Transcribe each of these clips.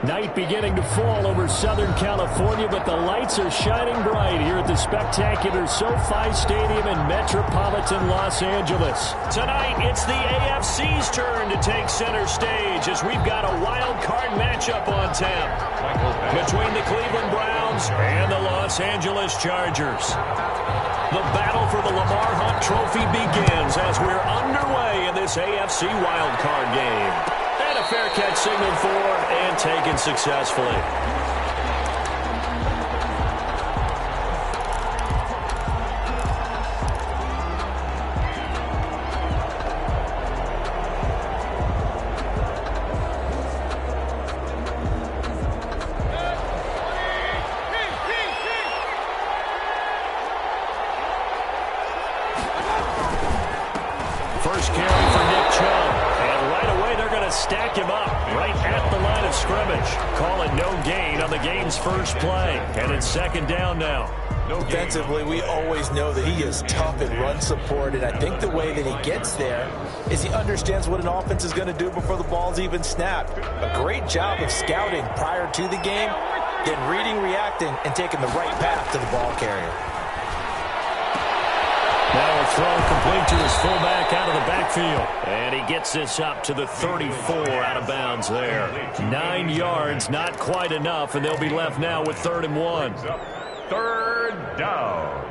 Night beginning to fall over Southern California, but the lights are shining bright here at the spectacular SoFi Stadium in metropolitan Los Angeles. Tonight, it's the AFC's turn to take center stage as we've got a wild card matchup on tap between the Cleveland Browns and the Los Angeles Chargers. The battle for the Lamar Hunt Trophy begins as we're underway in this AFC wild card game. And a fair catch signaled for and taken successfully. First carry for Nick Chubb. And right away they're going to stack him up right at the line of scrimmage. Call it no gain on the game's first play. And it's second down now. Defensively, we always know that he is tough in run support, and I think the way that he gets there is he understands what an offense is going to do before the ball's even snapped. A great job of scouting prior to the game, then reading, reacting, and taking the right path to the ball carrier. Now a throw complete to his fullback out of the backfield. And he gets this up to the 34 out of bounds there. 9 yards, not quite enough, and they'll be left now with 3rd and 1. Third down.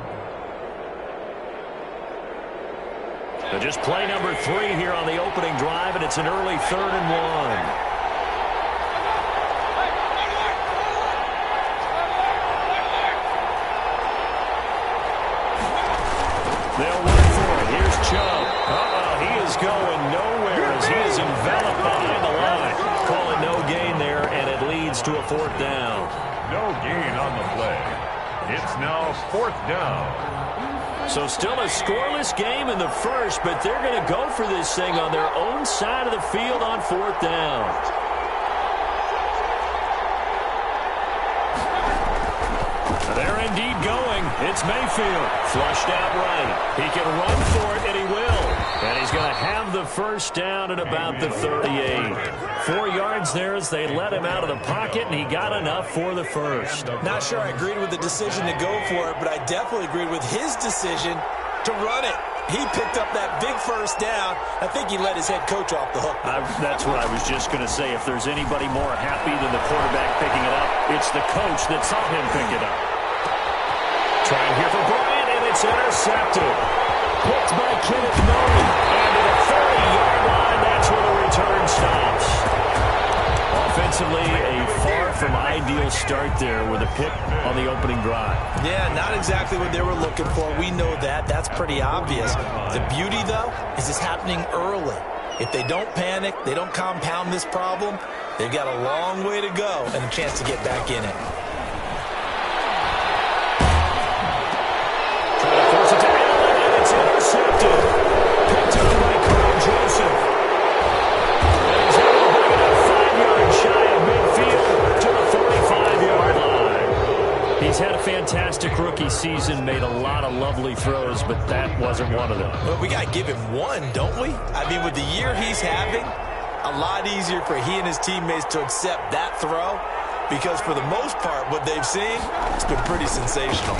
So just play number 3 here on the opening drive, and it's an early 3rd and 1. They'll wait for it. Here's Chubb. He is going nowhere as he is enveloped behind the line. Call it no gain there, and it leads to a 4th down. No gain on the play. It's now 4th down. So still a scoreless game in the first, but they're going to go for this thing on their own side of the field on 4th down. They're indeed going. It's Mayfield. Flushed out right. He can run for it, and he will. And he's going to have the first down at about the 38. 4 yards there as they let him out of the pocket, and he got enough for the first. Not sure I agreed with the decision to go for it, but I definitely agreed with his decision to run it. He picked up that big first down. I think he let his head coach off the hook. That's what I was just going to say. If there's anybody more happy than the quarterback picking it up, it's the coach that saw him pick it up. Trying here for Bryant, and it's intercepted. Picked by Kenneth Murray. And to the 30-yard line, that's where the return stops. Offensively, a far from ideal start there with a pick on the opening drive. Yeah, not exactly what they were looking for. We know that. That's pretty obvious. The beauty, though, is it's happening early. If they don't panic, they don't compound this problem, they've got a long way to go and a chance to get back in it. Intercepted. Picked up by Carl Joseph. And he's able to bring it up 5 yards shy of midfield to the 45-yard line. He's had a fantastic rookie season, made a lot of lovely throws, but that wasn't one of them. Well, we got to give him one, don't we? I mean, with the year he's having, a lot easier for he and his teammates to accept that throw because for the most part, what they've seen, it's been pretty sensational.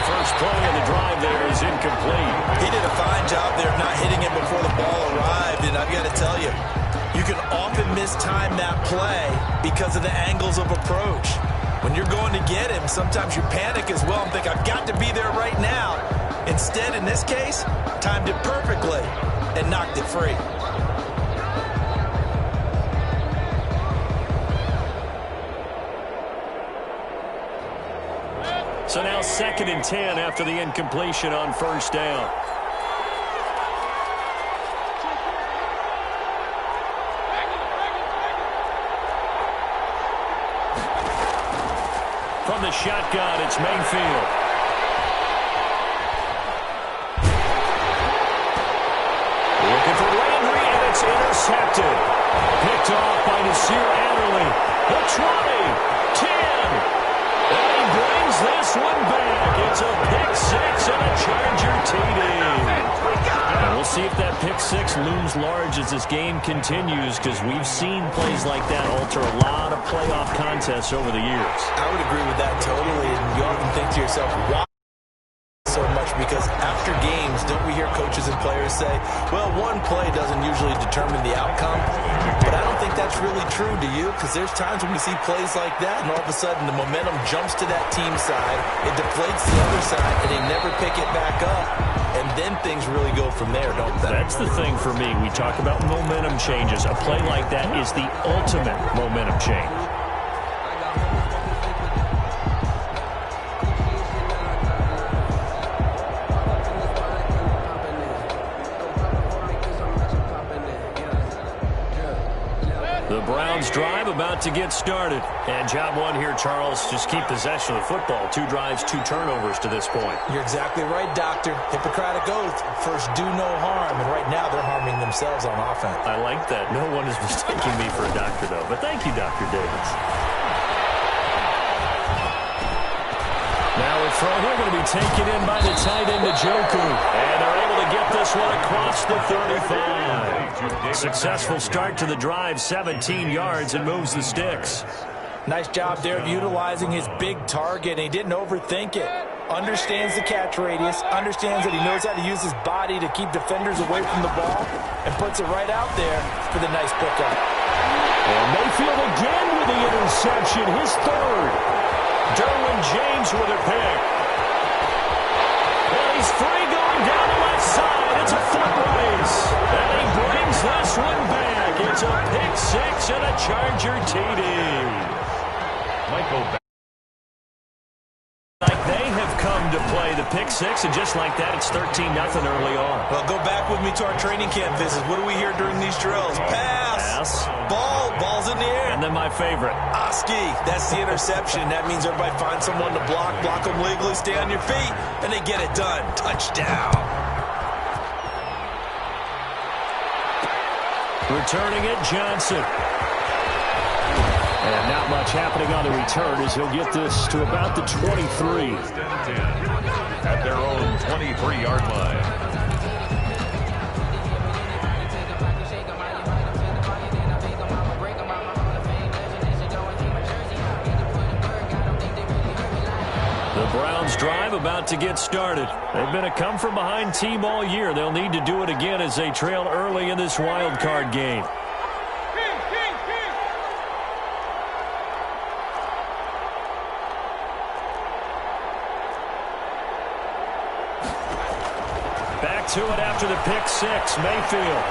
First play of the drive there is incomplete. He did a fine job there of not hitting it before the ball arrived, and I've got to tell you, you can often mistime that play because of the angles of approach. When you're going to get him, sometimes you panic as well and think, I've got to be there right now. Instead, in this case, timed it perfectly and knocked it free. So now 2nd and 10 after the incompletion on first down. From the shotgun, it's Mayfield. Looking for Landry, and it's intercepted. Picked off by Nasir Adderley. The 20, 10. And he brings this one back. It's a pick six and a Charger TD. And we'll see if that pick six looms large as this game continues, because we've seen plays like that alter a lot of playoff contests over the years. I would agree with that totally, and you often think to yourself, why so much? Because after games, don't we hear coaches and players say, well, one play doesn't usually determine the outcome? But I don't think that's really true, do you? Because there's times when we see plays like that, and all of a sudden the momentum jumps to that team side, it deflates the other side, and they never pick it back up. And then things really go from there, don't they? That's the thing for me. We talk about momentum changes. A play like that is the ultimate momentum change. The Browns drive about to get started. And job one here, Charles, just keep possession of the football. 2 drives, 2 turnovers to this point. You're exactly right, Doctor. Hippocratic oath. First, do no harm. And right now, they're harming themselves on offense. I like that. No one is mistaking me for a doctor, though. But thank you, Dr. Davis. Now a throw here going to be taken in by the tight end, Njoku. And they're able to get this one across the 35. Successful start to the drive, 17 yards, and moves the sticks. Nice job there of utilizing his big target, and he didn't overthink it. Understands the catch radius, understands that he knows how to use his body to keep defenders away from the ball, and puts it right out there for the nice pickup. And Mayfield again with the interception, his third. Derwin James with a pick. Well, he's free going down the left side. It's a foot race. And he brings this one back. It's a pick six and a Charger TD. Michael back. Like they have come to play the pick six, and just like that, it's 13-0 early on. Well, go back with me to our training camp visits. What do we hear during these drills? Pass. Ball's in the air. And then my favorite. Oski, that's the interception. That means everybody finds someone to block them legally, stay on your feet, and they get it done. Touchdown. Returning it, Johnson. And not much happening on the return as he'll get this to about the 23. At their own 23-yard line. The Browns drive about to get started. They've been a come-from-behind team all year. They'll need to do it again as they trail early in this wild card game. Back to it after the pick six, Mayfield.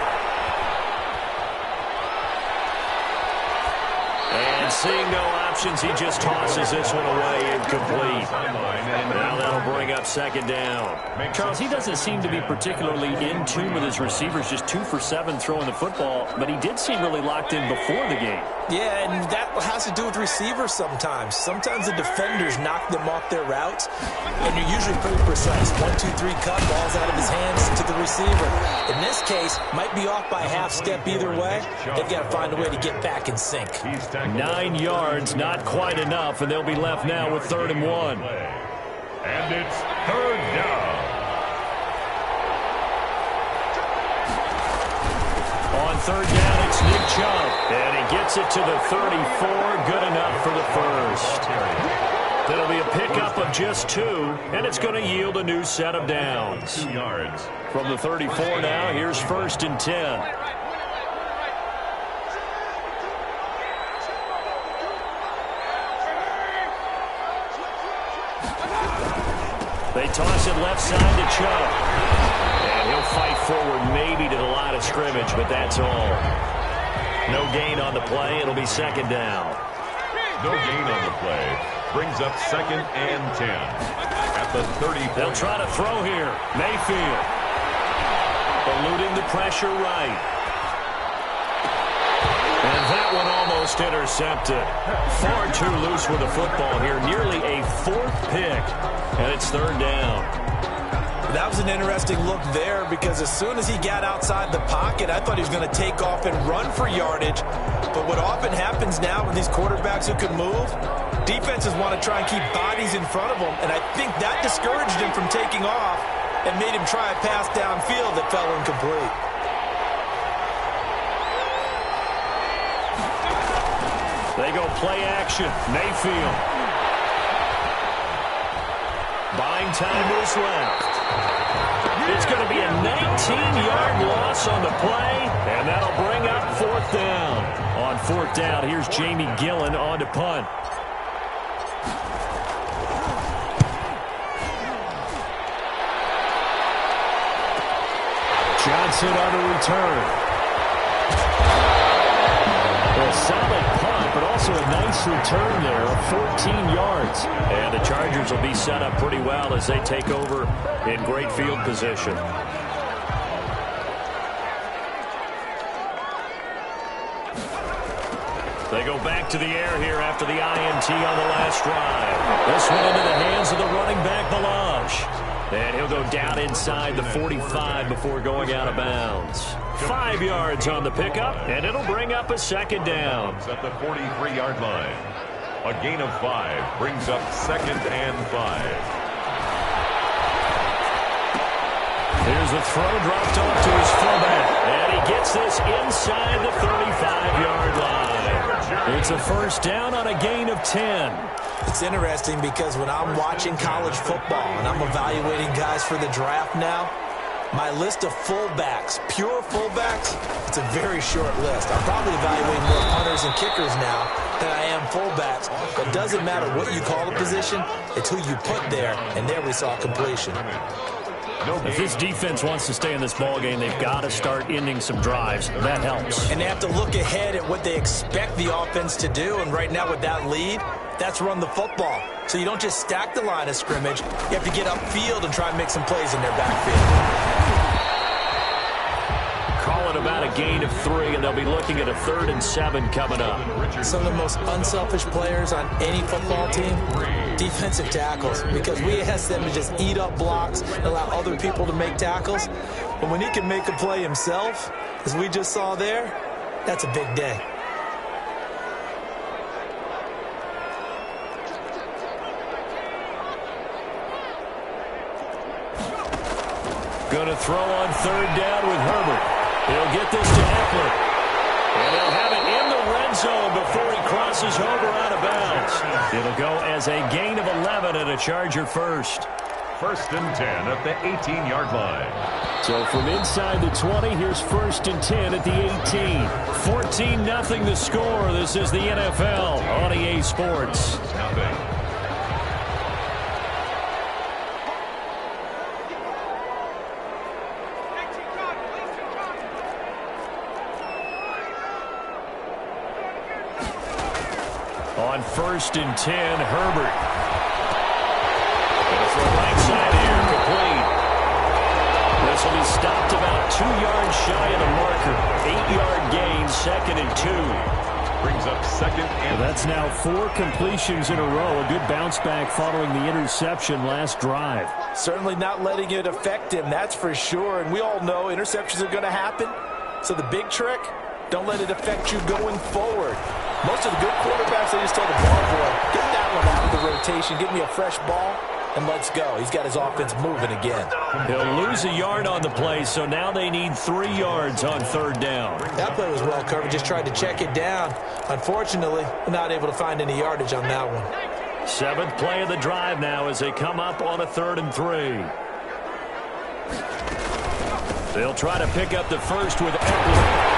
And seeing no options, he just tosses this one away incomplete. Now that'll bring up second down. Charles, he doesn't seem to be particularly in tune with his receivers, just 2 for 7 throwing the football, but he did seem really locked in before the game. Yeah, and that has to do with receivers sometimes. Sometimes the defenders knock them off their routes, and you're usually pretty precise. 1, 2, 3, cut, ball's out of his hands to the receiver. In this case, might be off by a half step either way. They've got to find a way to get back in sync. 9 yards, not quite enough, and they'll be left now with 3rd and 1. And it's 3rd down. On 3rd down, it's Nick Chubb. And he gets it to the 34. Good enough for the first. That'll be a pickup of just 2, and it's going to yield a new set of downs. 2 yards. From the 34 now, here's 1st and 10. They toss it left side to Chubb. And he'll fight forward maybe to the line of scrimmage, but that's all. No gain on the play. It'll be 2nd down. No gain on the play. Brings up 2nd and 10. At the 34. They'll try to throw here. Mayfield. Eluding the pressure right. And that one almost intercepted. Far too loose with the football here. Nearly a 4th pick. And it's 3rd down. That was an interesting look there because as soon as he got outside the pocket, I thought he was going to take off and run for yardage. But what often happens now with these quarterbacks who can move, defenses want to try and keep bodies in front of them. And I think that discouraged him from taking off. and made him try a pass downfield that fell incomplete. They go play action. Mayfield. Buying time is left. It's going to be a 19-yard loss on the play, and that'll bring up 4th down. On 4th down, here's Jamie Gillen on to punt. Johnson on the return. A solid punt, but also a nice return there of 14 yards. And the Chargers will be set up pretty well as they take over in great field position. They go back to the air here after the INT on the last drive. This one into the hands of the running back, Ballage. And he'll go down inside the 45 before going out of bounds. 5 yards on the pickup, and it'll bring up a 2nd down. At the 43-yard line. A gain of 5 brings up 2nd and 5. Here's the throw dropped off to his fullback, and he gets this inside the 35-yard line. It's a 1st down on a gain of 10. It's interesting because when I'm watching college football and I'm evaluating guys for the draft now, my list of fullbacks, pure fullbacks, it's a very short list. I'm probably evaluating more punters and kickers now than I am fullbacks. But it doesn't matter what you call a position, it's who you put there, and there we saw completion. If this defense wants to stay in this ballgame, they've got to start ending some drives. That helps. And they have to look ahead at what they expect the offense to do. And right now with that lead, that's run the football. So you don't just stack the line of scrimmage. You have to get upfield and try and make some plays in their backfield. Call it about a gain of 3, and they'll be looking at a 3rd and 7 coming up. Some of the most unselfish players on any football team, defensive tackles, because we ask them to just eat up blocks and allow other people to make tackles. But when he can make a play himself, as we just saw there, that's a big day. Going to throw on 3rd down with Herbert. He'll get this to Eckler. And he'll have it in the red zone before he crosses over out of bounds. It'll go as a gain of 11 and a Charger 1st. 1st and 10 at the 18-yard line. So from inside the 20, here's 1st and 10 at the 18. 14-0 the score. This is the NFL on EA Sports. Nothing. On 1st and 10, Herbert. And from right side here, complete. This will be stopped about 2 yards shy of the marker. 8-yard gain, 2nd and 2. Brings up 2nd and... That's now 4 completions in a row. A good bounce back following the interception last drive. Certainly not letting it affect him, that's for sure. And we all know interceptions are going to happen. So the big trick, don't let it affect you going forward. Most of the good quarterbacks, they just tell the ball boy, get that one out of the rotation, give me a fresh ball, and let's go. He's got his offense moving again. He'll lose a yard on the play, so now they need 3 yards on 3rd down. That play was well covered, just tried to check it down. Unfortunately, not able to find any yardage on that one. 7th play of the drive now as they come up on a 3rd and 3. They'll try to pick up the first with Eckler.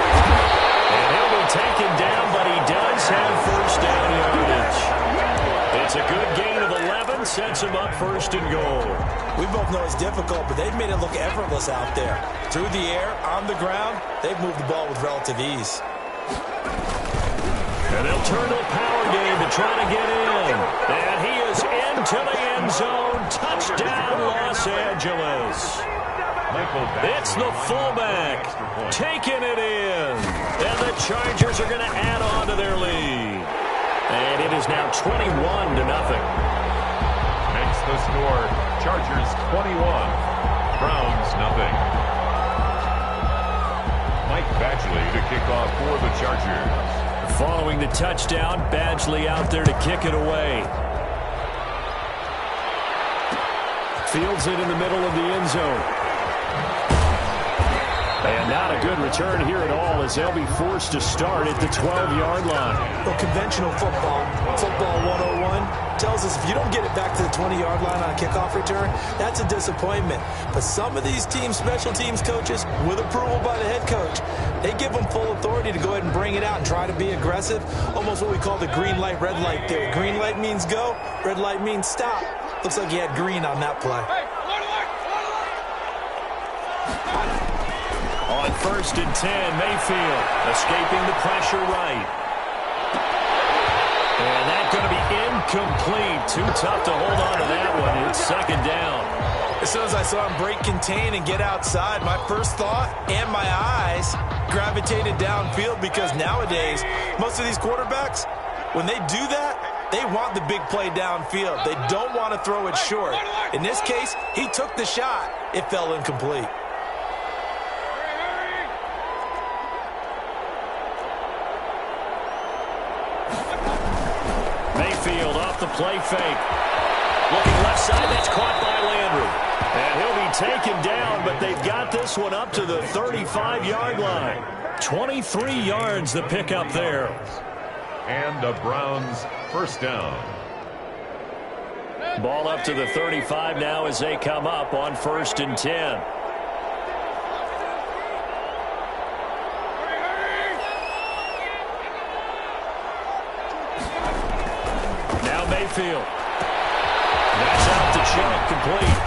And he'll be taken down, but he does have 1st down yardage. It's a good gain of 11, sets him up 1st and goal. We both know it's difficult, but they've made it look effortless out there. Through the air, on the ground, they've moved the ball with relative ease. And they'll turn to a power game to try to get in. And he is into the end zone. Touchdown, Los Angeles. It's the fullback taking it in. And the Chargers are going to add on to their lead. And it is now 21-0. Makes the score. Chargers 21. Browns nothing. Mike Badgley to kick off for the Chargers. Following the touchdown, Badgley out there to kick it away. Fields it in the middle of the end zone. And not a good return here at all as they'll be forced to start at the 12-yard line. Well, conventional football 101, tells us if you don't get it back to the 20-yard line on a kickoff return, that's a disappointment. But some of these team special teams coaches, with approval by the head coach, they give them full authority to go ahead and bring it out and try to be aggressive, almost what we call the green light, red light theory. Green light means go, red light means stop. Looks like he had green on that play. On 1st and 10, Mayfield escaping the pressure right. And that's going to be incomplete. Too tough to hold on to that one. It's 2nd down. As soon as I saw him break contain and get outside, my first thought and my eyes gravitated downfield because nowadays, most of these quarterbacks, when they do that, they want the big play downfield. They don't want to throw it short. In this case, he took the shot. It fell incomplete. Mayfield off the play fake. Looking left side, that's caught by Landry. And he'll be taken down, but they've got this one up to the 35-yard line. 23 yards the pickup there. And the Browns 1st down. Ball up to the 35 now as they come up on 1st and 10. Mayfield. That's out to Chubb, complete.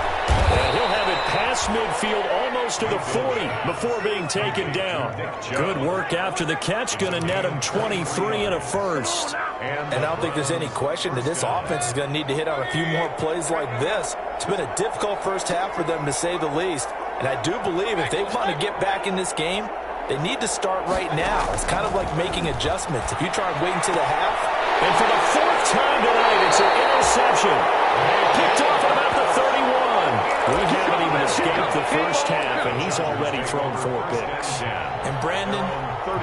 And he'll have it past midfield almost to the 40 before being taken down. Good work after the catch. Going to net him 23 and a first. And I don't think there's any question that this offense is going to need to hit on a few more plays like this. It's been a difficult first half for them, to say the least. And I do believe if they want to get back in this game, they need to start right now. It's kind of like making adjustments. If you try and wait until the half. And for the 4th time tonight, it's an interception. Picked off at about the 31. We haven't even escaped the first half, and he's already thrown 4 picks. And Brandon,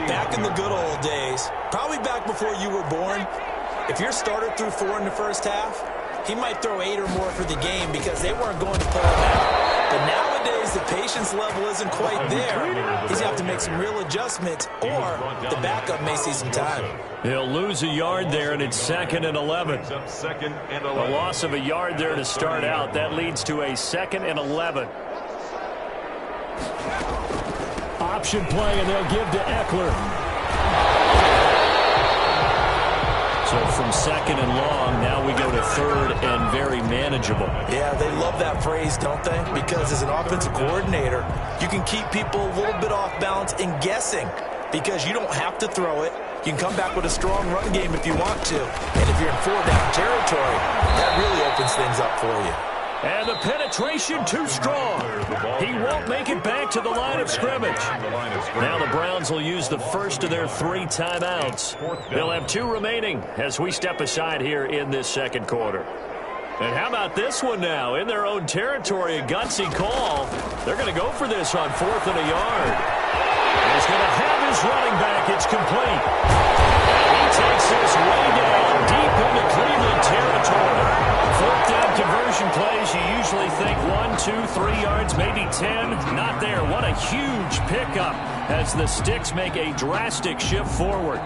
back in the good old days, probably back before you were born, if your starter threw 4 in the first half, he might throw 8 or more for the game because they weren't going to pull him out. But nowadays, the patience level isn't quite there. He's going to have to make some real adjustments, or the backup may see some time. He'll lose a yard there, and it's 2nd and 11. A loss of a yard there to start out. That leads to a 2nd and 11. Option play, and they'll give to Eckler. So from 2nd and long, now we go to 3rd and very manageable. Yeah, they love that phrase, don't they? Because as an offensive coordinator, you can keep people a little bit off balance and guessing because you don't have to throw it. You can come back with a strong run game if you want to. And if you're in 4-down territory, that really opens things up for you. And the penetration too strong. He won't make it back to the line of scrimmage. Now the Browns will use the first of their 3 timeouts. They'll have 2 remaining as we step aside here in this 2nd quarter. And how about this one now? In their own territory, a gutsy call. They're going to go for this on 4th and a yard. And he's going to have his running back. It's complete. And he takes this way down deep into Cleveland territory. 4th down conversion plays, you usually think 1, 2, 3 yards, maybe 10. Not there. What a huge pickup as the Sticks make a drastic shift forward.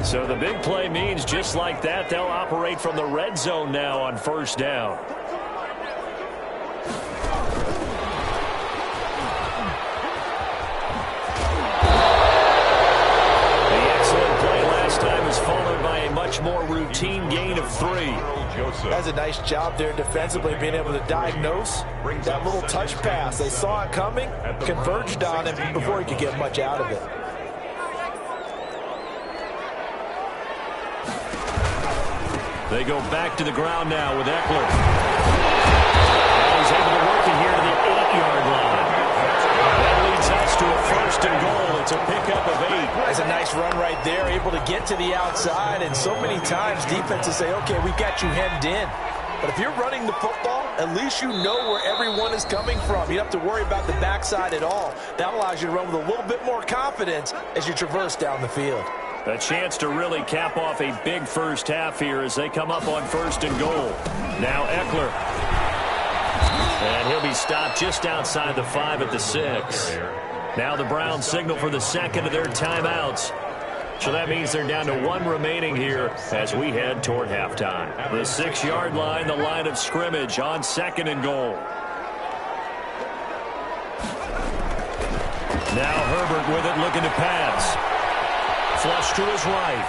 So the big play means just like that, they'll operate from the red zone now on 1st down. The excellent play last time was followed by a much more routine gain of 3. That's a nice job there defensively, being able to diagnose that little touch pass. They saw it coming, converged on him before he could get much out of it. They go back to the ground now with Eckler. And he's able to work it here to the 8-yard line. That leads us to a 1st and goal. It's a pickup of 8. That's a nice run right there, able to get to the outside, and so many times defenses say, okay, we've got you hemmed in. But if you're running the football, at least you know where everyone is coming from. You don't have to worry about the backside at all. That allows you to run with a little bit more confidence as you traverse down the field. A chance to really cap off a big first half here as they come up on 1st and goal. Now Ekeler. And he'll be stopped just outside the 5 at the 6. Now the Browns signal for the second of their timeouts. So that means they're down to 1 remaining here as we head toward halftime. The 6-yard line, the line of scrimmage on 2nd and goal. Now Herbert with it, looking to pass. Flush to his right.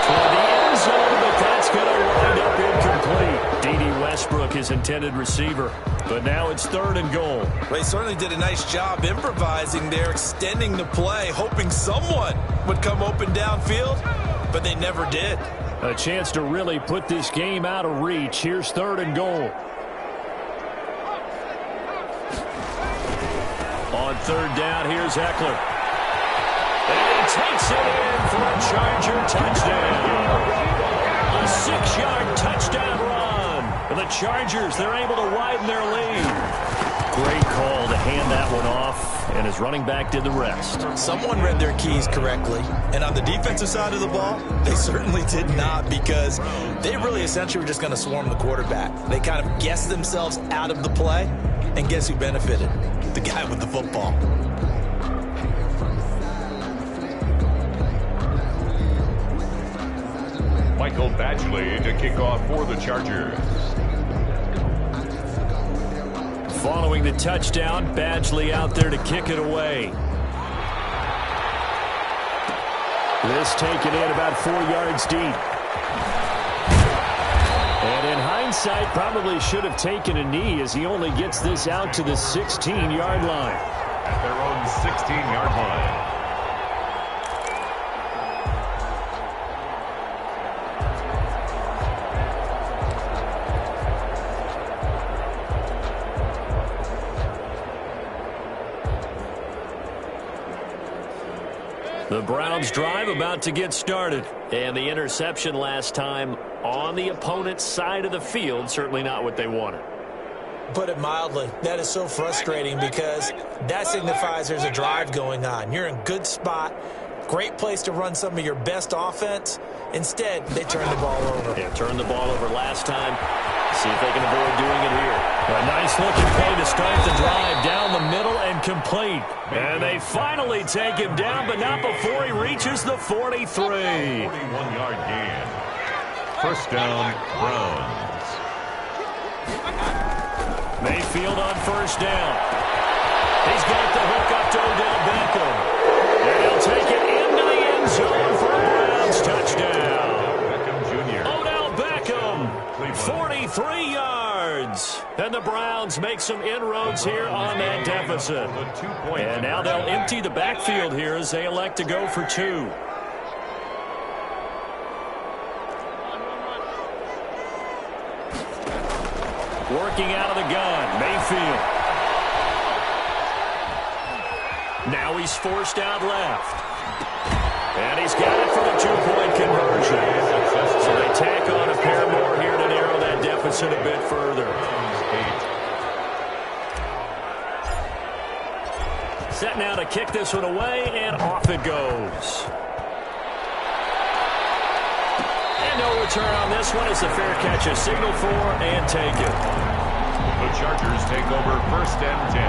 Toward the end zone, but that's going to wind up incomplete. D.D. Westbrook, his intended receiver. But now it's 3rd and goal. They certainly did a nice job improvising there, extending the play, hoping someone would come open downfield, but they never did. A chance to really put this game out of reach. Here's 3rd and goal. On 3rd down, here's Ekeler. And he takes it in for a Charger touchdown. A 6-yard touchdown run. The Chargers, they're able to widen their lead. Great call to hand that one off, and his running back did the rest. Someone read their keys correctly, and on the defensive side of the ball, they certainly did not, because they really essentially were just going to swarm the quarterback. They kind of guessed themselves out of the play, and guess who benefited? The guy with the football. Michael Badgley to kick off for the Chargers. Following the touchdown, Badgley out there to kick it away. This taken in about 4 yards deep. And in hindsight, probably should have taken a knee as he only gets this out to the 16-yard line. At their own 16-yard line. The Browns drive about to get started. And the interception last time on the opponent's side of the field, certainly not what they wanted. Put it mildly, that is so frustrating because that signifies there's a drive going on. You're in a good spot, great place to run some of your best offense. Instead, they turn the ball over. Yeah, turned the ball over last time. See if they can avoid doing it here. A nice looking play to start the drive down the middle and complete. And they finally take him down, but not before he reaches the 43. 41-yard gain. 1st down, Browns. Mayfield on 1st down. He's got the hook up to Odell Beckham. And he'll take it into the end zone for a Browns touchdown. Beckham Jr. Odell Beckham, 43 yards. And the Browns make some inroads here on that deficit. And now they'll empty the backfield here as they elect to go for 2. Working out of the gun, Mayfield. Now he's forced out left. And he's got it for the 2-point conversion. So they tack on a pair more here to narrow that deficit a bit further. Set now to kick this one away, and off it goes. And no return on this one. It's a fair catch, a signal for, and take it. The Chargers take over 1st and 10.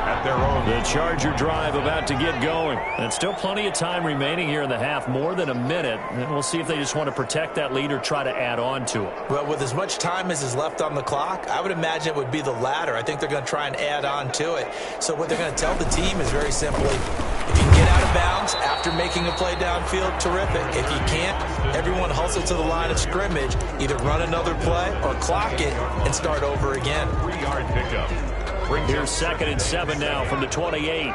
At their own. The Charger drive about to get going. And still plenty of time remaining here in the half, more than a minute. And we'll see if they just want to protect that lead or try to add on to it. Well, with as much time as is left on the clock, I would imagine it would be the latter. I think they're going to try and add on to it. So what they're going to tell the team is very simply, if you can get out of bounds after making a play downfield, terrific. If you can't, everyone hustle to the line of scrimmage, either run another play or clock it and start over again. 3-yard pickup. Here's 2nd and 7 now from the 28.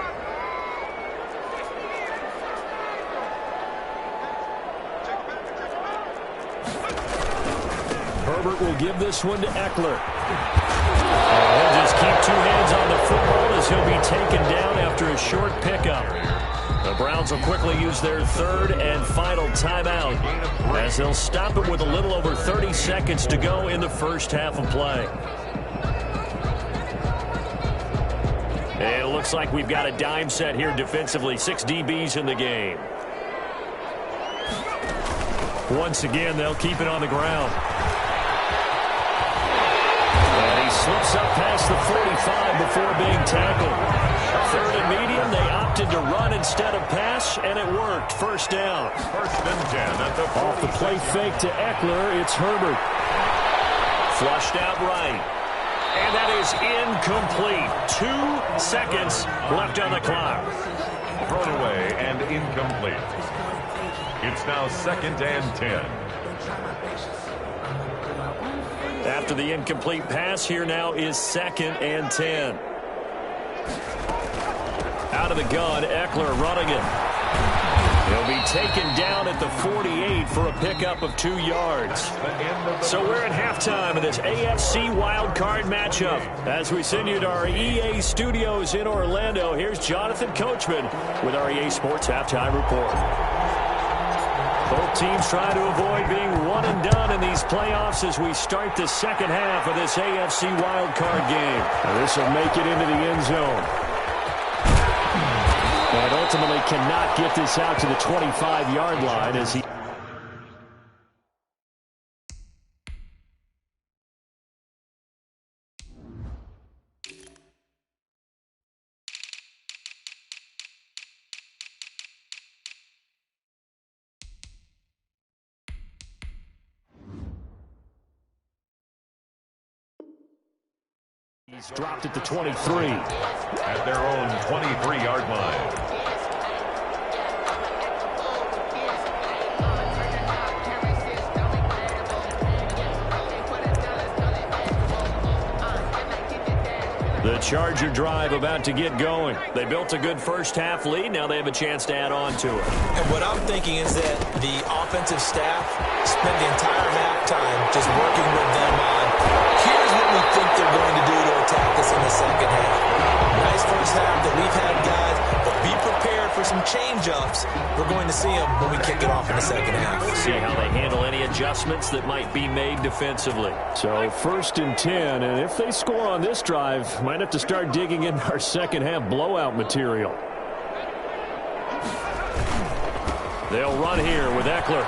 Herbert will give this one to Ekeler. And he'll just keep 2 hands on the football as he'll be taken down after a short pickup. The Browns will quickly use their third and final timeout as they'll stop it with a little over 30 seconds to go in the first half of play. It looks like we've got a dime set here defensively. 6 DBs in the game. Once again, they'll keep it on the ground. And he slips up past the 45 before being tackled. Third and medium, they opted to run instead of pass, and it worked. First down. First and 10 at the 40. Off the play fake to Eckler, it's Herbert. Flushed out right. And that is incomplete. 2 seconds left on the clock. Thrown away and incomplete. It's now second and 10. After the incomplete pass, here now is second and 10. Out of the gun, Eckler running it. He'll be taken down at the 48 for a pickup of 2 yards. So we're at halftime of this AFC wildcard matchup. As we send you to our EA studios in Orlando, here's Jonathan Coachman with our EA Sports Halftime Report. Both teams try to avoid being one and done in these playoffs as we start the second half of this AFC wildcard game. And this will make it into the end zone. And ultimately cannot get this out to the 25-yard line as he... He's dropped at the 23. At their own 23-yard line. The Charger drive about to get going. They built a good first-half lead. Now they have a chance to add on to it. And what I'm thinking is that the offensive staff spent the entire halftime just working with them on, here's what we think they're going to do to attack us in the second half. Nice first half that we've had, guys, but be prepared for some change-ups. We're going to see them when we kick it off in the second half. See how they handle any adjustments that might be made defensively. So first and 10, and if they score on this drive, might have to start digging in our second half blowout material. They'll run here with Eckler.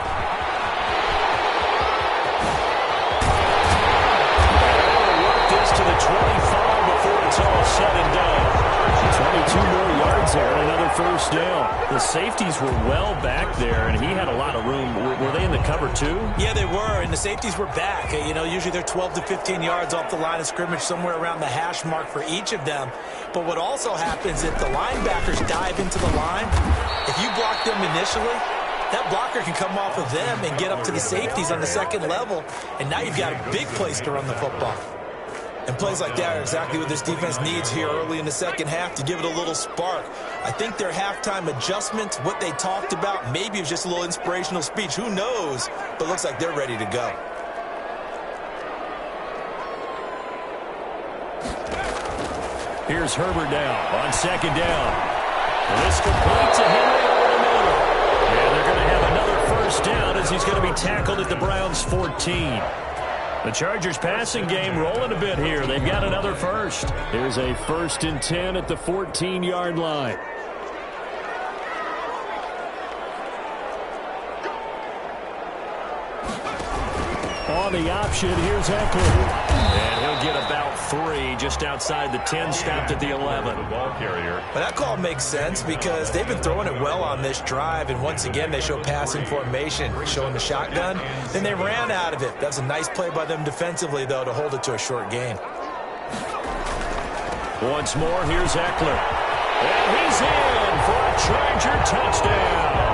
They'll work this to the 25 before it's all said and done. 22 more yards there, another first down. The safeties were well back there, and he had a lot of room. Were they in the cover too? Yeah, they were, and the safeties were back. You know, usually they're 12 to 15 yards off the line of scrimmage, somewhere around the hash mark for each of them. But what also happens if the linebackers dive into the line, if you block them initially, that blocker can come off of them and get up to the safeties on the second level, and now you've got a big place to run the football. And plays like that are exactly what this defense needs here early in the second half to give it a little spark. I think their halftime adjustments, what they talked about, maybe it was just a little inspirational speech. Who knows? But it looks like they're ready to go. Here's Herbert now on second down. This complete to Henry over the middle. And they're going to have another first down as he's going to be tackled at the Browns' 14. The Chargers passing game rolling a bit here. They've got another first. Here's a first and 10 at the 14-yard line. On the option, here's Eckler. And he'll get about 3 just outside the 10, stopped at the 11. The ball carrier. But that call makes sense because they've been throwing it well on this drive, and once again they show passing formation, showing the shotgun. Then they ran out of it. That's a nice play by them defensively, though, to hold it to a short gain. Once more, here's Eckler. And he's in for a Charger touchdown.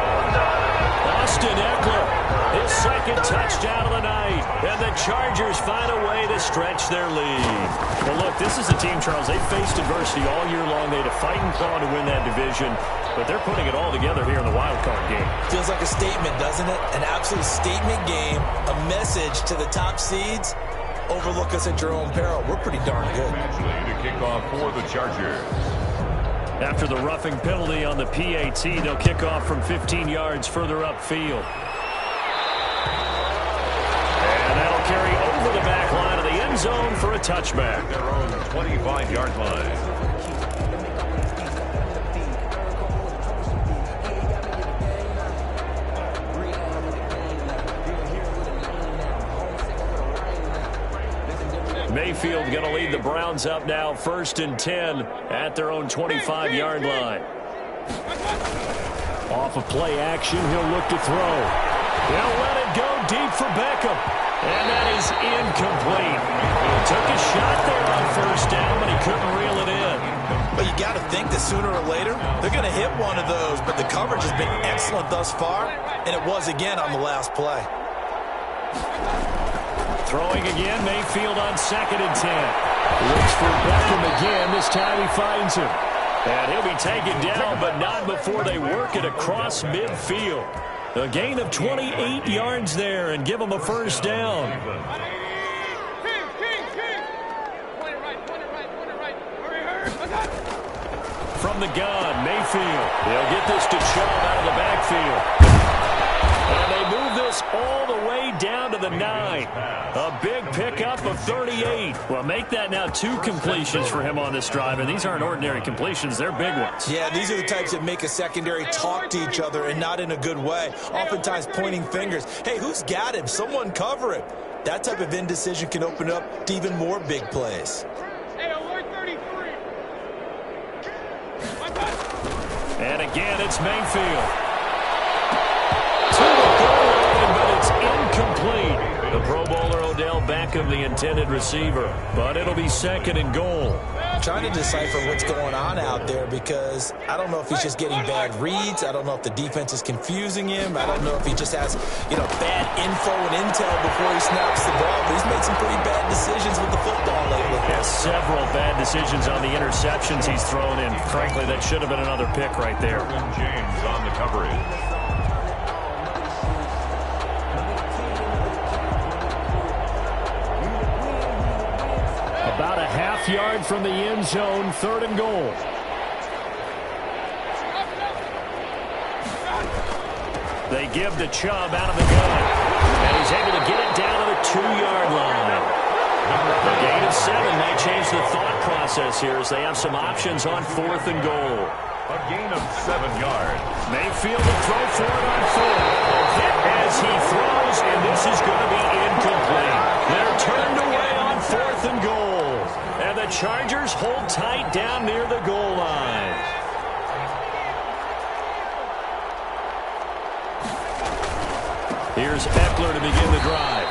Austin Eckler, his second touchdown of the night. And the Chargers find a way to stretch their lead. Well, look, this is a team, Charles, they faced adversity all year long. They had to fight and claw to win that division. But they're putting it all together here in the wild card game. Feels like a statement, doesn't it? An absolute statement game, a message to the top seeds. Overlook us at your own peril. We're pretty darn good. Eventually to kick off for the Chargers. After the roughing penalty on the PAT, they'll kick off from 15 yards further upfield. And that'll carry over the back line of the end zone for a touchback. Their own 25-yard line. Mayfield going to lead the Browns up now, 1st and 10 at their own 25-yard line. Off of play action, he'll look to throw. He'll let it go deep for Beckham. And that is incomplete. He took a shot there on 1st down, but he couldn't reel it in. But you got to think that sooner or later, they're going to hit one of those. But the coverage has been excellent thus far, and it was again on the last play. Throwing again, Mayfield on 2nd and 10. Looks for Beckham again. This time he finds him. And he'll be taken down, but not before they work it across midfield. A gain of 28 yards there and give him a 1st down. From the gun, Mayfield. He'll get this to Chubb out of the backfield. And they move this all the way down to the 9. A big pickup of 38. Well, make that now 2 completions for him on this drive, and these aren't ordinary completions. They're big ones. Yeah, these are the types that make a secondary talk to each other and not in a good way. Oftentimes pointing fingers. Hey, who's got him? Someone cover him. That type of indecision can open up to even more big plays. And again, it's Mayfield. To the goal line, but it's incomplete. The Pro Bowler Odell Beckham, the intended receiver. But it'll be 2nd and goal. I'm trying to decipher what's going on out there because I don't know if he's just getting bad reads. I don't know if the defense is confusing him. I don't know if he just has, bad info and intel before he snaps the ball. But he's made some pretty bad decisions with the football lately. Yeah, several bad decisions on the interceptions he's thrown in. Frankly, that should have been another pick right there. James on the coverage. About a half-yard from the end zone, 3rd and goal. They give to Chubb out of the gun. And he's able to get it down to the 2-yard line. The gain of 7 might change the thought process here as they have some options on 4th and goal. A gain of 7 yards. Mayfield will throw for it on 4th. Hit as he throws, and this is going to be incomplete. They're turned away on 4th and goal. And the Chargers hold tight down near the goal line. Here's Eckler to begin the drive.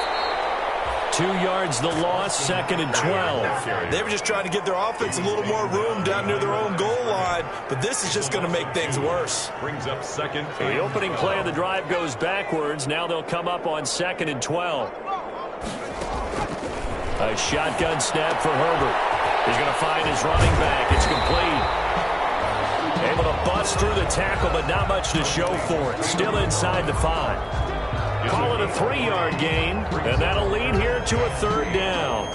2 yards the loss, 2nd and 12. They were just trying to give their offense a little more room down near their own goal line, but this is just going to make things worse. Brings up 2nd. The opening play of the drive goes backwards. Now they'll come up on 2nd and 12. A shotgun snap for Herbert. He's going to find his running back. It's complete. Able to bust through the tackle, but not much to show for it. Still inside the 5. Call it a 3-yard gain, and that'll lead here to a 3rd down.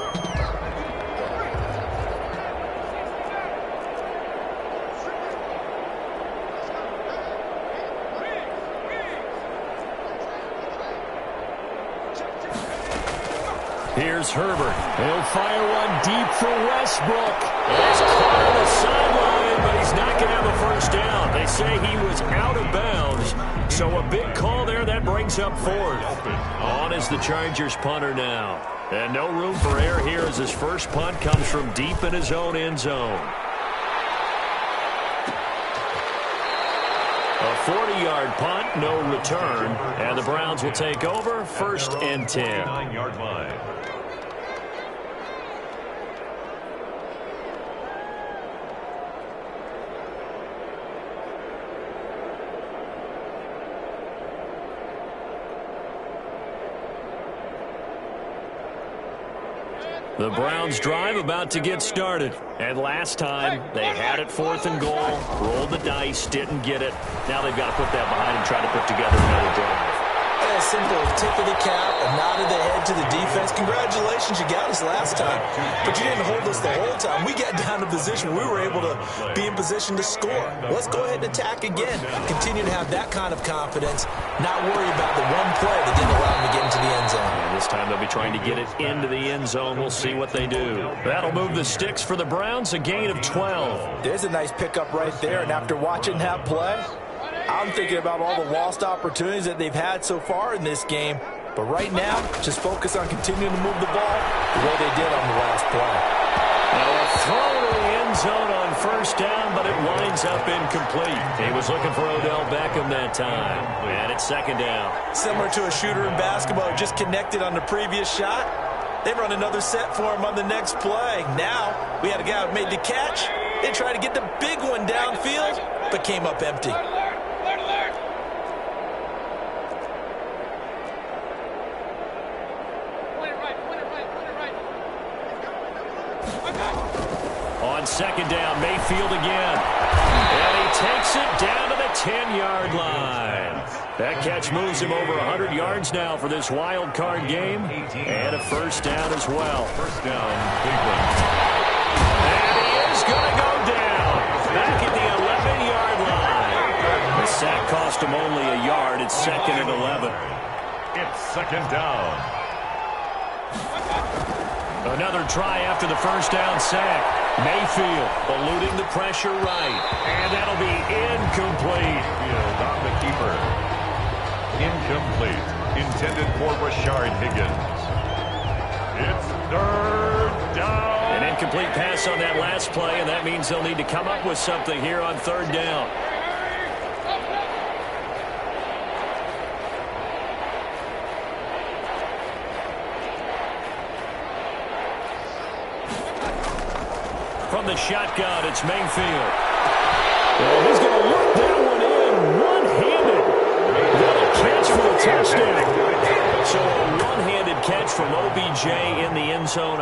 Here's Herbert. He'll fire one deep for Westbrook. He's caught on the sideline, but he's not going to have a 1st down. They say he was out of bounds. So a big call there. That brings up 4th. On is the Chargers punter now. And no room for error here as his first punt comes from deep in his own end zone. A 40-yard punt, no return. And the Browns will take over, 1st and 10. 9-yard line. The Browns drive about to get started. And last time, they had it 4th and goal, rolled the dice, didn't get it. Now they've got to put that behind and try to put together another drive. as simple as tip of the cap, a nod of the head to the defense. Congratulations, you got us last time. But you didn't hold us the whole time. We got down to position. We were able to be in position to score. Let's go ahead and attack again. Continue to have that kind of confidence, not worry about the one play that didn't allow them to get into the end zone. And this time they'll be trying to get it into the end zone. We'll see what they do. That'll move the sticks for the Browns, a gain of 12. There's a nice pickup right there, and after watching that play, I'm thinking about all the lost opportunities that they've had so far in this game. But right now, just focus on continuing to move the ball the way they did on the last play. Now a throw to the end zone on first down, but it winds up incomplete. He was looking for Odell Beckham that time. And it's second down. Similar to a shooter in basketball, just connected on the previous shot. They run another set for him on the next play. Now, we had a guy who made the catch. They tried to get the big one downfield, but came up empty. On second down, Mayfield again. And he takes it down to the 10-yard line. That catch moves him over 100 yards now for this wild card game. And a first down as well. First down, Cleveland. And he is going to go down. Back at the 11-yard line. The sack cost him only a yard. It's second and 11. It's second down. Another try after the first down sack. Mayfield eluding the pressure right. And that'll be incomplete. Field on the keeper. Incomplete. Intended for Rashard Higgins. It's third down. An incomplete pass on that last play, and that means they'll need to come up with something here on third down. From the shotgun, it's Mayfield. Well, he's going to look that one in one-handed. What a catch for the touchdown. So a one-handed catch from OBJ in the end zone.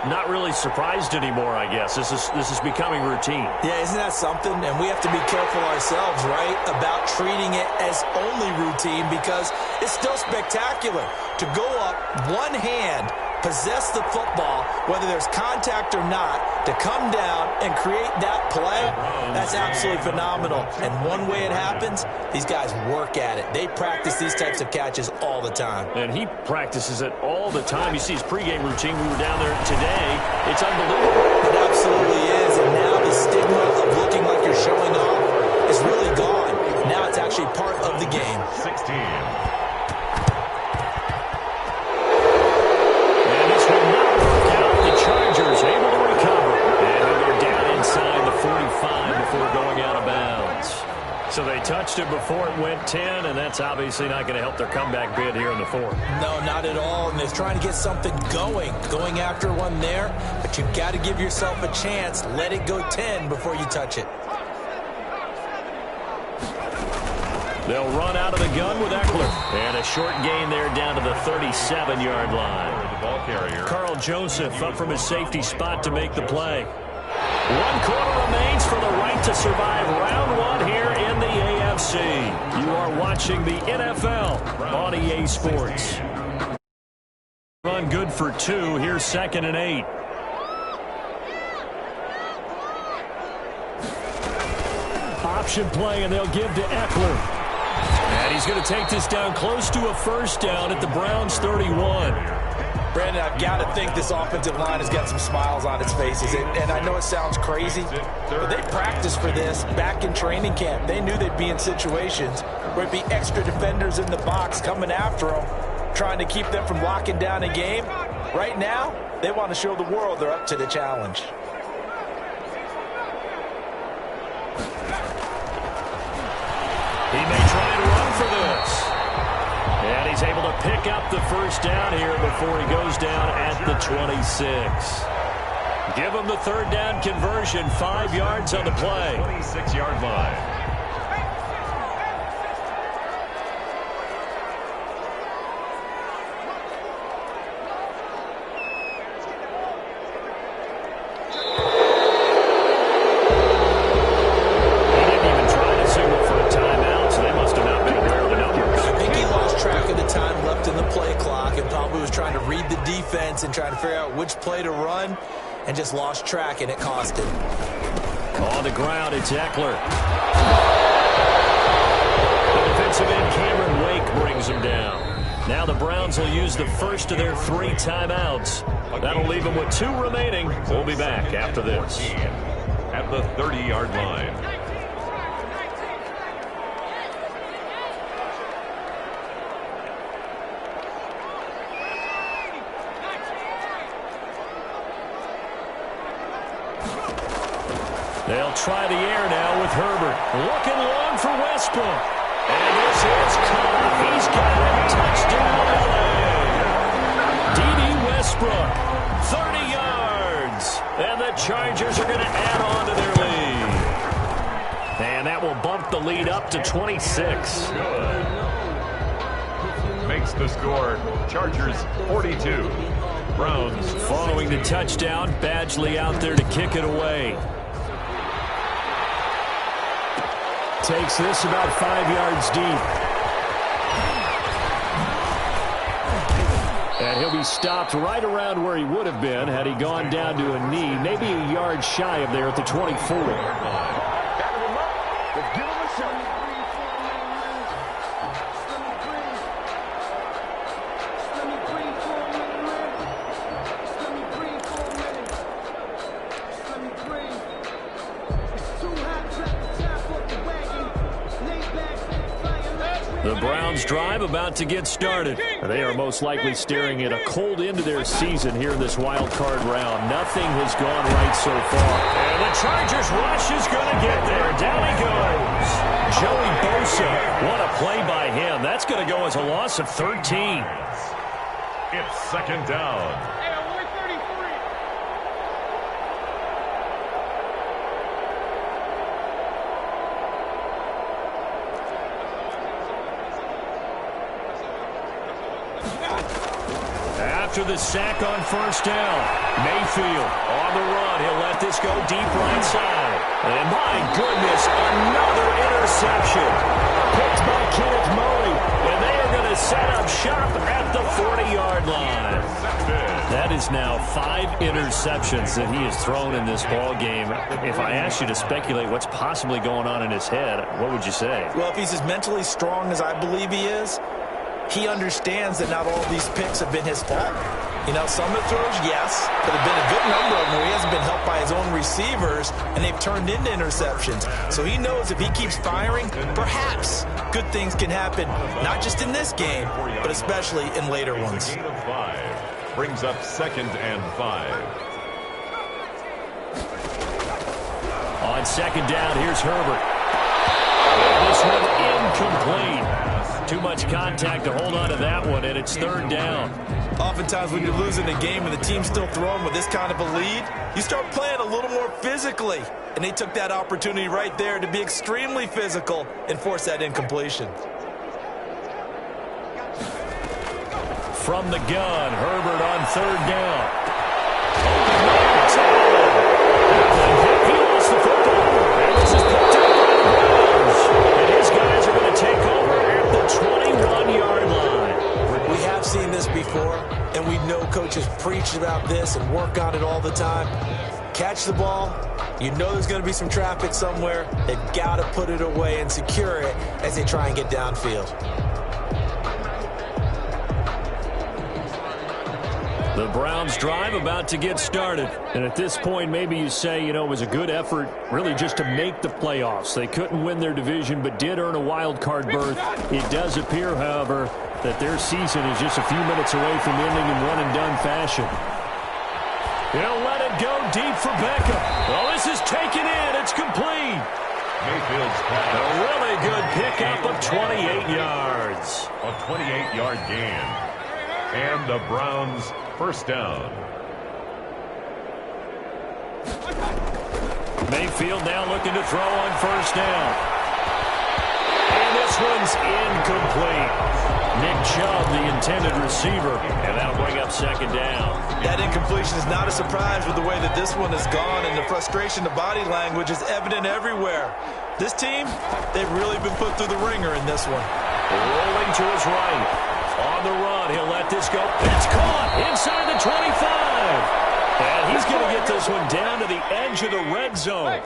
Not really surprised anymore, I guess. This is becoming routine. Yeah, isn't that something? And we have to be careful ourselves, right, about treating it as only routine, because it's still spectacular to go up one hand, possess the football, whether there's contact or not, to come down and create that play. That's absolutely phenomenal. And one way it happens, these guys work at it. They practice these types of catches all the time. And he practices it all the time. You see his pregame routine. We were down there today. It's unbelievable. It absolutely is. And now the stigma of looking like you're showing off is really gone. Now it's actually part of the game. 16. Chargers able to recover. And they're down inside the 45 before going out of bounds. So they touched it before it went 10, and that's obviously not going to help their comeback bid here in the fourth. No, not at all. And they're trying to get something going after one there. But you've got to give yourself a chance. Let it go 10 before you touch it. They'll run out of the gun with Eckler. And a short gain there down to the 37-yard line. The ball carrier. Carl Joseph up from his safety spot to make the play. 1 quarter remains for the right to survive round one here in the AFC. You are watching the NFL on EA Sports. Run good for 2. Here's second and 8. Option play, and they'll give to Eckler. And he's going to take this down close to a first down at the Browns' 31. Brandon, I've got to think this offensive line has got some smiles on its faces. And I know it sounds crazy, but they practiced for this back in training camp. They knew they'd be in situations where it'd be extra defenders in the box coming after them, trying to keep them from locking down a game. Right now, they want to show the world they're up to the challenge. He may try and run for this. And he's able to pick up the first down here before he goes down at the 26. Give him the third down conversion, 5 yards on the play. 26-yard line. trying to figure out which play to run, and just lost track, and it cost him. On the ground, it's Eckler. The defensive end, Cameron Wake, brings him down. Now the Browns will use the first of their 3 timeouts. That'll leave them with 2 remaining. We'll be back after this. At the 30-yard line. They'll try the air now with Herbert. Looking long for Westbrook. And this is caught. He's got it. Touchdown, LA. D.D. Westbrook, 30 yards. And the Chargers are going to add on to their lead. And that will bump the lead up to 26. Makes the score Chargers 42. Browns following the touchdown. Badgley out there to kick it away. Takes this about 5 yards deep. And he'll be stopped right around where he would have been had he gone down to a knee, maybe a yard shy of there at the 24. The Browns drive about to get started. They are most likely staring at a cold end to their season here in this wild card round. Nothing has gone right so far. And the Chargers rush is going to get there. Down he goes. Joey Bosa. What a play by him. That's going to go as a loss of 13. It's second down. After the sack on first down, Mayfield on the run. He'll let this go deep right side. And my goodness, another interception. Picked by Kenneth Murray. And they are going to set up shop at the 40-yard line. That is now 5 interceptions that he has thrown in this ball game. If I asked you to speculate what's possibly going on in his head, what would you say? Well, if he's as mentally strong as I believe he is, he understands that not all of these picks have been his fault. You know, some of the throws, yes, but there have been a good number of them where he hasn't been helped by his own receivers, and they've turned into interceptions. So he knows if he keeps firing, perhaps good things can happen, not just in this game, but especially in later ones. Gain of 5 brings up 2nd and 5. On second down, here's Herbert. This one incomplete. Too much contact to hold on to that one, and it's 3rd down. Oftentimes when you're losing a game and the team's still throwing with this kind of a lead, you start playing a little more physically. And they took that opportunity right there to be extremely physical and force that incompletion. From the gun, Herbert on 3rd down. He lost the football. And this is picked up by the Browns. And his guys are going to take over at the 21-yard line. We have seen this before, and we know coaches preach about this and work on it all the time. Catch the ball. You know there's going to be some traffic somewhere. They've got to put it away and secure it as they try and get downfield. The Browns drive about to get started. And at this point, maybe you say, you know, it was a good effort really just to make the playoffs. They couldn't win their division but did earn a wild card berth. It does appear, however, that their season is just a few minutes away from ending in one-and-done fashion. He'll let it go deep for Beckham. Well, this is taken in. It's complete. Mayfield's pass. A really good pickup of 28 yards. A 28-yard gain. And the Browns first down. Mayfield now looking to throw on first down. And this one's incomplete. Nick Chubb, the intended receiver, and that'll bring up second down. That incompletion is not a surprise with the way that this one has gone, and the frustration, the body language is evident everywhere. This team, they've really been put through the ringer in this one. Rolling to his right. On the run, he'll let this go. It's caught inside the 25. And he's going to get this one down to the edge of the red zone.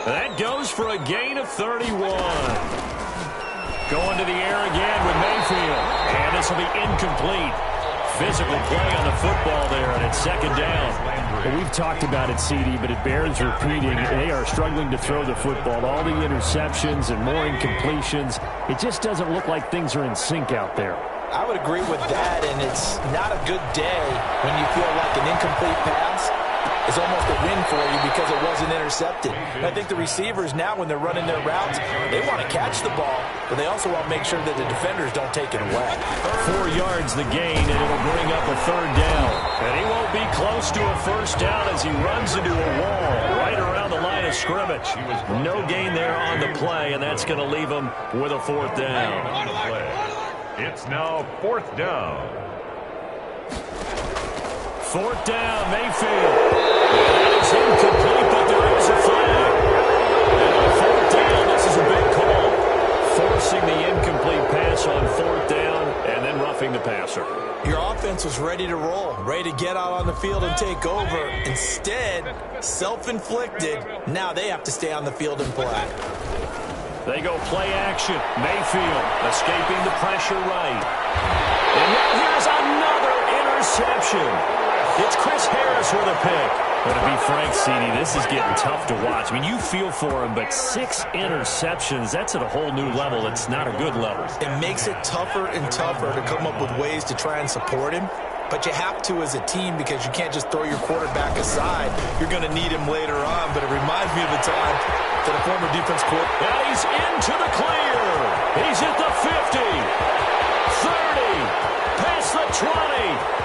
That goes for a gain of 31. Going to the air again with Mayfield. And this will be incomplete. Physical play on the football there, and it's second down. Well, we've talked about it, CD, but it bears repeating. They are struggling to throw the football. All the interceptions and more incompletions. It just doesn't look like things are in sync out there. I would agree with that, and it's not a good day when you feel like an incomplete pass is almost a win for you because it wasn't intercepted. And I think the receivers now, when they're running their routes, they want to catch the ball, but they also want to make sure that the defenders don't take it away. 4 yards the gain, and it'll bring up a third down. And he won't be close to a first down as he runs into a wall right around the line of scrimmage. No gain there on the play, and that's going to leave him with a fourth down. It's now fourth down. Fourth down, Mayfield. That is incomplete, but there is a flag. And on fourth down, this is a big call. Forcing the incomplete pass on fourth down and then roughing the passer. Your offense was ready to roll, ready to get out on the field and take over. Instead, self-inflicted. Now they have to stay on the field and play. They go play action. Mayfield escaping the pressure right. And now here's another interception. It's Chris Harris with a pick. But to be frank, CD, this is getting tough to watch. I mean, you feel for him, but 6 interceptions, that's at a whole new level. It's not a good level. It makes it tougher and tougher to come up with ways to try and support him. But you have to as a team because you can't just throw your quarterback aside. You're going to need him later on. But it reminds me of the time that a former defense coordinator. And he's into the clear. He's at the 50, 30, past the 20.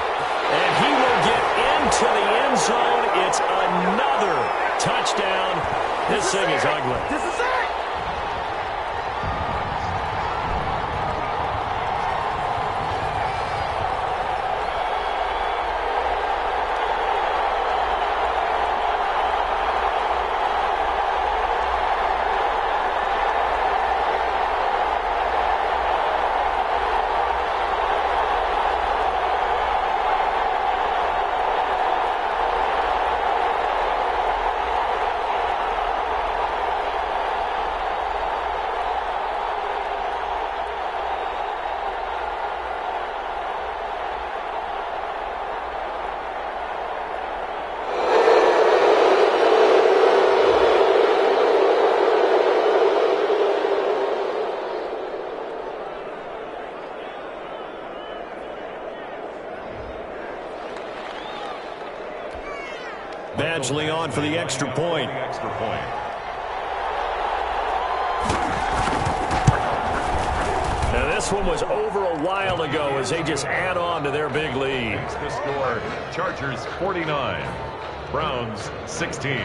And he will get into the end zone. It's another touchdown. This thing is ugly. This is it. Badgley on for the extra point. Now this one was over a while ago as they just add on to their big lead. The score, Chargers 49, Browns 16.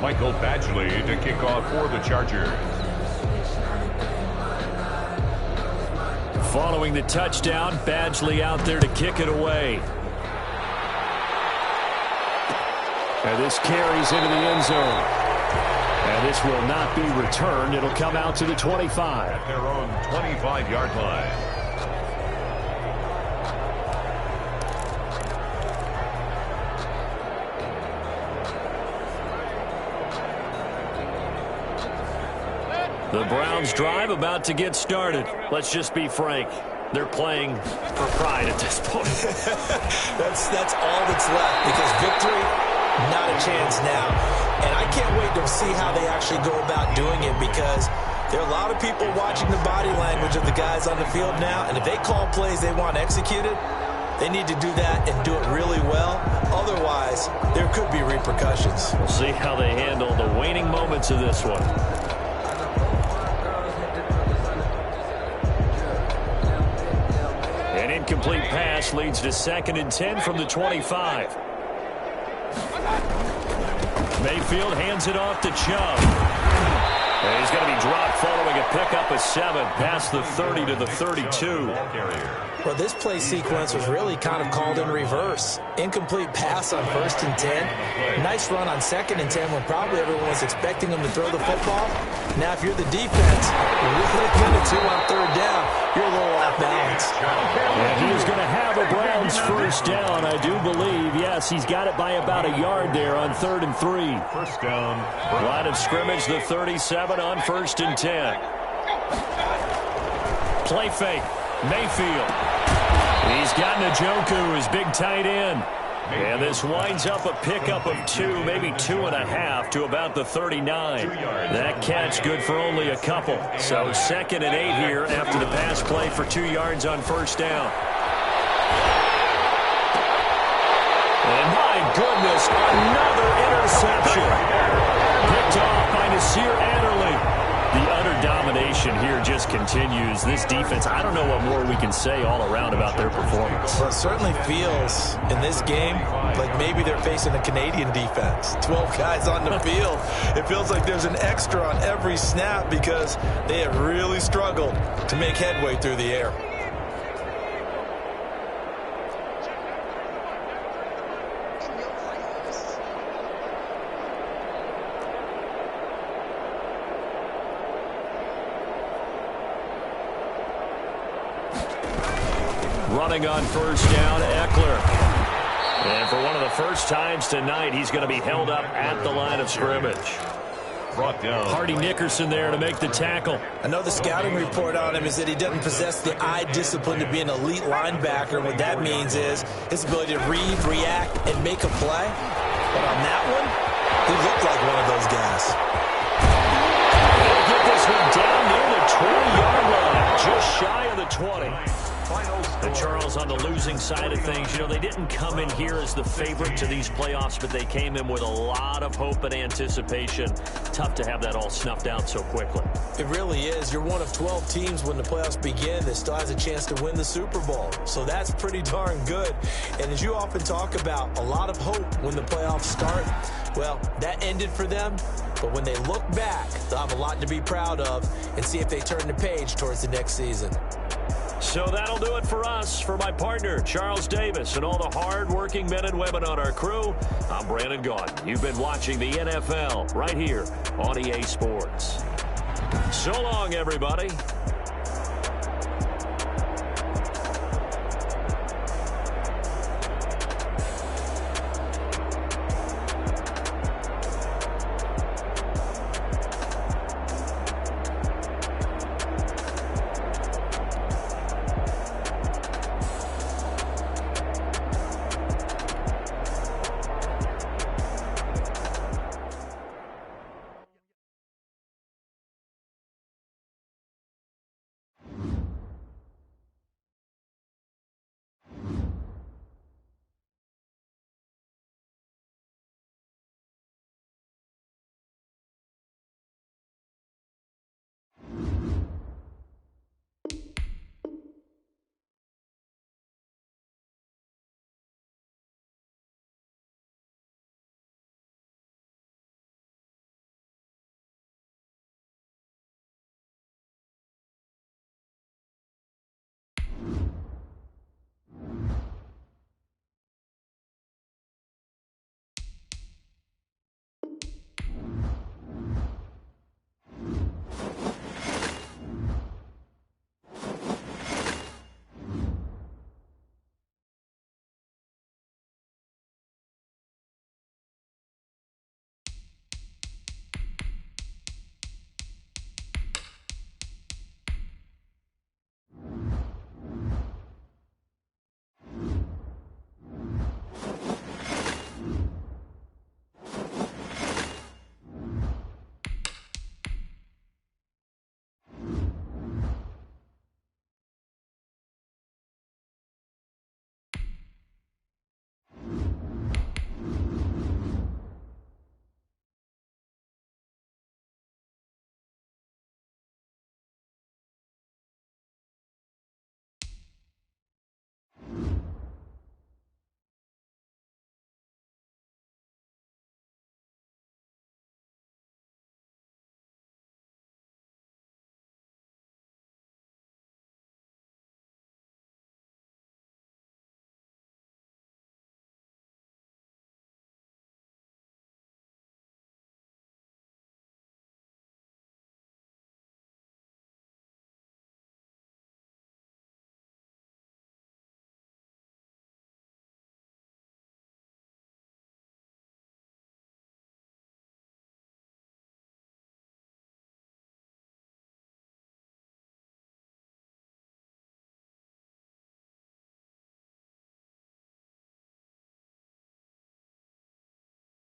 Michael Badgley to kick off for the Chargers. Following the touchdown, Badgley out there to kick it away. And this carries into the end zone. And this will not be returned. It'll come out to the 25. At their own 25-yard line. The Browns drive about to get started. Let's just be frank. They're playing for pride at this point. That's all that's left because victory, not a chance now. And I can't wait to see how they actually go about doing it because there are a lot of people watching the body language of the guys on the field now. And if they call plays they want executed, they need to do that and do it really well. Otherwise, there could be repercussions. We'll see how they handle the waning moments of this one. An incomplete pass leads to 2nd and 10 from the 25. Mayfield hands it off to Chubb. And he's going to be dropped following a pickup of 7 past the 30 to the 32. Well, this play sequence was really kind of called in reverse. Incomplete pass on 1st and 10. Nice run on 2nd and 10 when probably everyone was expecting him to throw the football. Now, if you're the defense, you're really going to 2 on 3rd down. You're a little off balance. And he is going to have a Browns first down, I do believe. Yes, he's got it by about a yard there on 3rd and 3. First down. Line of scrimmage, the 37 on 1st and 10. Play fake. Mayfield. He's got Njoku, his big tight end. And this winds up a pickup of 2, maybe 2.5 to about the 39. That catch good for only a couple. So 2nd and 8 here after the pass play for 2 yards on first down. And my goodness, another interception. Picked off by Nasir Adderley. The utter domination here just continues. This defense, I don't know what more we can say all around about their performance. Well, it certainly feels in this game like maybe they're facing a Canadian defense. 12 guys on the field. It feels like there's an extra on every snap because they have really struggled to make headway through the air. Running on first down, Eckler. And for one of the first times tonight, he's going to be held up at the line of scrimmage. Brought down. Hardy Nickerson there to make the tackle. I know the scouting report on him is that he doesn't possess the eye discipline to be an elite linebacker. What that means is his ability to read, react, and make a play. But on that one, he looked like one of those guys. They'll get this one down near the 20-yard line, just shy of the 20. And Charles, on the losing side of things, you know, they didn't come in here as the favorite to these playoffs, but they came in with a lot of hope and anticipation. Tough to have that all snuffed out so quickly. It really is. You're one of 12 teams when the playoffs begin that still has a chance to win the Super Bowl. So that's pretty darn good. And as you often talk about, a lot of hope when the playoffs start. Well, that ended for them. But when they look back, they'll have a lot to be proud of and see if they turn the page towards the next season. So that'll do it for us. For my partner, Charles Davis, and all the hard-working men and women on our crew, I'm Brandon Gaudin. You've been watching the NFL right here on EA Sports. So long, everybody.